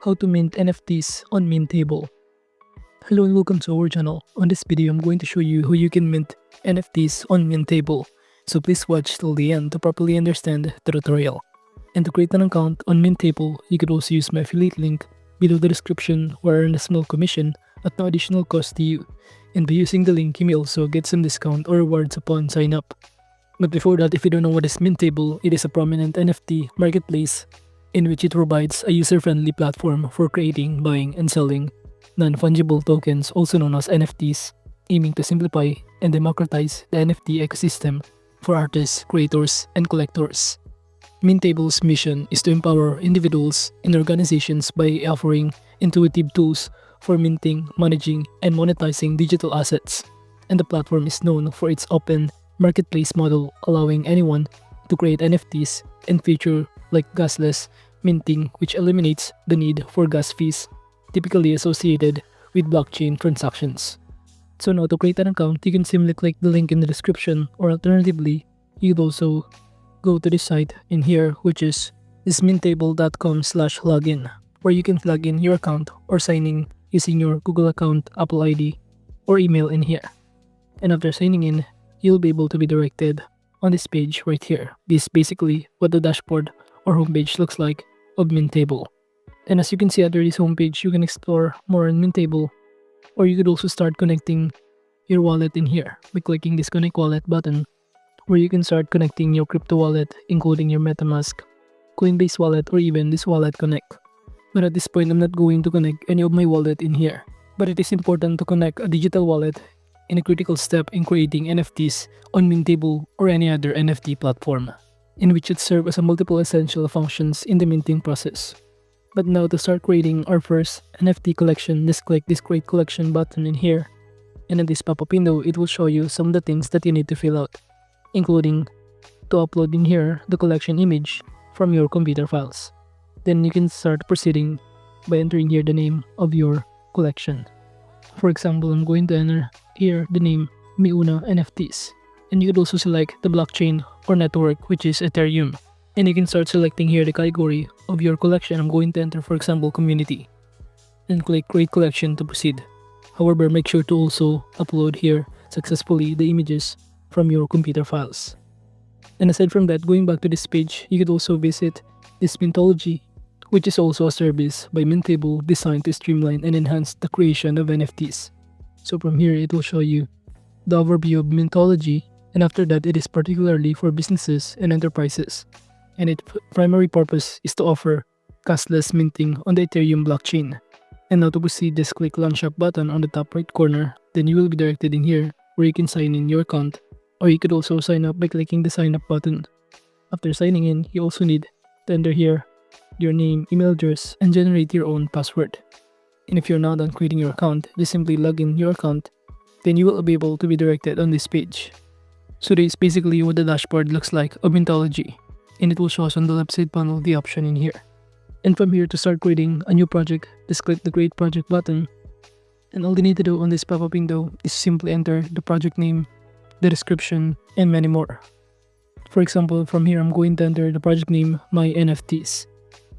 How to mint NFTs on Mintable. Hello and welcome to our channel. On this video, I'm going to show you how you can mint NFTs on Mintable. So please watch till the end to properly understand the tutorial. And to create an account on Mintable, you could also use my affiliate link below the description or earn a small commission at no additional cost to you. And by using the link, you may also get some discount or rewards upon sign up. But before that, if you don't know what is Mintable, it is a prominent NFT marketplace in which it provides a user-friendly platform for creating, buying, and selling non-fungible tokens, also known as NFTs, aiming to simplify and democratize the NFT ecosystem for artists, creators, and collectors. Mintable's mission is to empower individuals and organizations by offering intuitive tools for minting, managing, and monetizing digital assets. And the platform is known for its open marketplace model, allowing anyone to create NFTs and feature like gasless minting, which eliminates the need for gas fees typically associated with blockchain transactions. So now to create an account, you can simply click the link in the description, or alternatively, you could also go to this site in here, which is mintable.com/login, where you can log in your account or sign in using your Google account, Apple ID, or email in here. And after signing in, you'll be able to be directed on this page right here. This is basically what the dashboard or homepage looks like of Mintable. And as you can see under this homepage, you can explore more on Mintable, or you could also start connecting your wallet in here by clicking this connect wallet button, where you can start connecting your crypto wallet, including your MetaMask, Coinbase wallet, or even this wallet connect. But at this point, I'm not going to connect any of my wallet in here, but it is important to connect a digital wallet in a critical step in creating NFTs on Mintable or any other NFT platform, in which it serves as a multiple essential functions in the minting process. But now to start creating our first NFT collection, just click this create collection button in here, and in this pop-up window, it will show you some of the things that you need to fill out, including to upload in here the collection image from your computer files. Then you can start proceeding by entering here the name of your collection. For example, I'm going to enter here the name Miuna NFTs, and you could also select the blockchain or network, which is Ethereum. And you can start selecting here the category of your collection. I'm going to enter, for example, community, and click create collection to proceed. However, make sure to also upload here successfully the images from your computer files. And aside from that, going back to this page, you could also visit this Mintology, which is also a service by Mintable designed to streamline and enhance the creation of NFTs. So from here, it will show you the overview of Mintology, and after that, it is particularly for businesses and enterprises. And its primary purpose is to offer cashless minting on the Ethereum blockchain. And now to proceed, just click Launch App button on the top right corner, then you will be directed in here where you can sign in your account, or you could also sign up by clicking the sign up button. After signing in, you also need to enter here your name, email address, and generate your own password. And if you're not done creating your account, just simply log in your account, then you will be able to be directed on this page. So this is basically what the dashboard looks like of Mintology, and it will show us on the left side panel the option in here. And from here, to start creating a new project, just click the create project button, and all you need to do on this pop-up window is simply enter the project name, the description, and many more. For example, from here, I'm going to enter the project name My NFTs,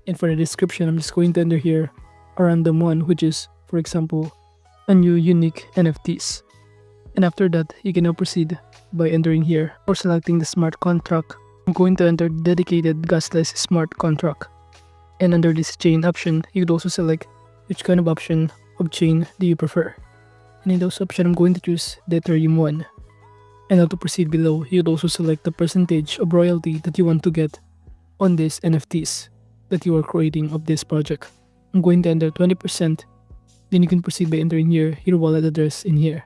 and for the description, I'm just going to enter here a random one, which is, for example, a new unique NFTs. And after that, you can now proceed by entering here or selecting the smart contract. I'm going to enter dedicated gasless smart contract. And under this chain option, you could also select which kind of option of chain do you prefer. And in those options, I'm going to choose the Ethereum one. And now to proceed below, you'd also select the percentage of royalty that you want to get on these NFTs that you are creating of this project. I'm going to enter 20%. Then you can proceed by entering here your wallet address in here.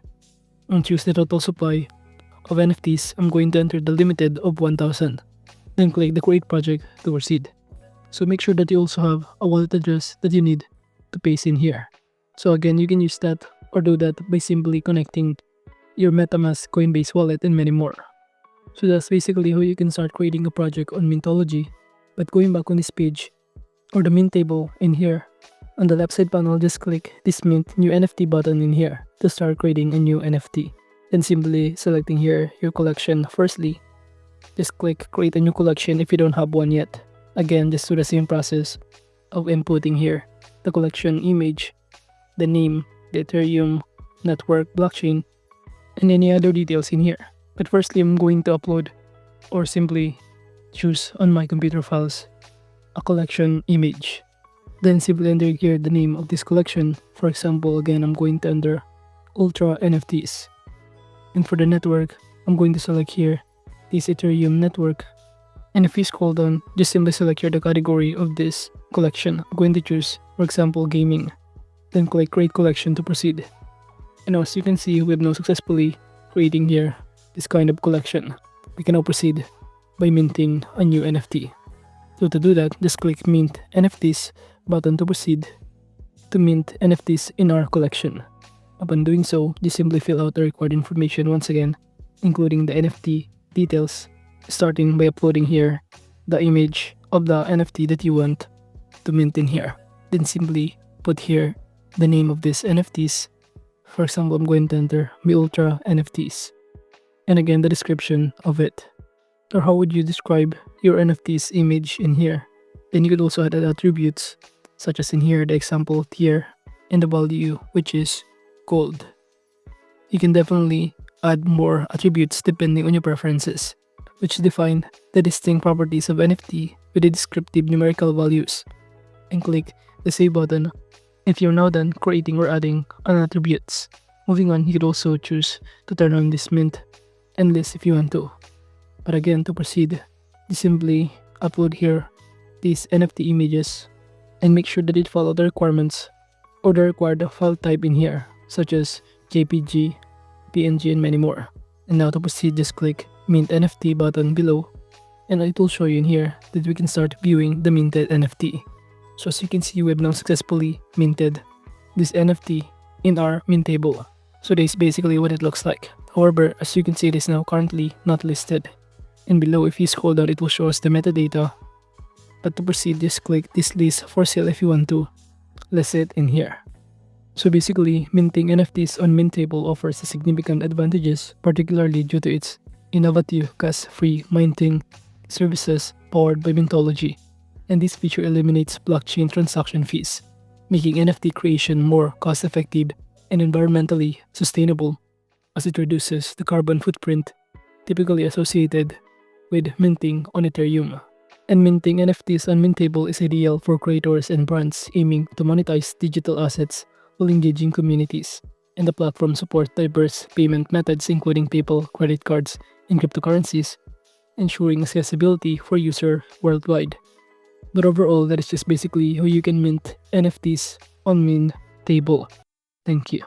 And choose the total supply of NFTs. I'm going to enter the limited of 1000. Then click the create project to proceed. So make sure that you also have a wallet address that you need to paste in here. So again, you can use that or do that by simply connecting your MetaMask, Coinbase wallet, and many more. So that's basically how you can start creating a project on Mintology. But going back on this page, or the Mintable in here, on the left side panel, just click this mint new NFT button in here to start creating a new NFT. Then simply selecting here your collection firstly. Just click create a new collection if you don't have one yet. Again, just do the same process of inputting here the collection image, the name, the Ethereum network blockchain, and any other details in here. But firstly, I'm going to upload or simply choose on my computer files a collection image. Then simply enter here the name of this collection. For example, again, I'm going to enter Ultra NFTs. And for the network, I'm going to select here this Ethereum network. And if you scroll down, just simply select here the category of this collection. I'm going to choose, for example, gaming. Then click create collection to proceed. And as you can see, we have now successfully creating here this kind of collection. We can now proceed by minting a new NFT. So to do that, just click mint NFTs button to proceed to mint NFTs in our collection. Upon doing so, just simply fill out the required information once again, including the NFT details, starting by uploading here the image of the NFT that you want to mint in here. Then simply put here the name of these NFTs. For example, I'm going to enter Mi Ultra NFTs. And again, the description of it. Or how would you describe your NFT's image in here? Then you could also add attributes, such as in here, the example tier and the value, which is gold. You can definitely add more attributes depending on your preferences, which define the distinct properties of NFT with the descriptive numerical values. And click the save button if you're now done creating or adding an attributes. Moving on, you could also choose to turn on this mint endless if you want to. But again, to proceed, you simply upload here these NFT images and make sure that it follow the requirements or the required file type in here, such as JPG, PNG, and many more. And now to proceed, just click mint NFT button below, and it will show you in here that we can start viewing the minted NFT. So as you can see, we have now successfully minted this NFT in our Mintable. So this is basically what it looks like. However, as you can see, it is now currently not listed. And below, if you scroll down, it will show us the metadata. But to proceed, just click this list for sale if you want to list it in here. So basically, minting NFTs on Mintable offers significant advantages, particularly due to its innovative cost-free minting services powered by Mintology. And this feature eliminates blockchain transaction fees, making NFT creation more cost-effective and environmentally sustainable, as it reduces the carbon footprint typically associated with minting on Ethereum. And minting NFTs on Mintable is ideal for creators and brands aiming to monetize digital assets while engaging communities. And the platform supports diverse payment methods including PayPal, credit cards, and cryptocurrencies, ensuring accessibility for users worldwide. But overall, that is just basically how you can mint NFTs on Mintable. Thank you.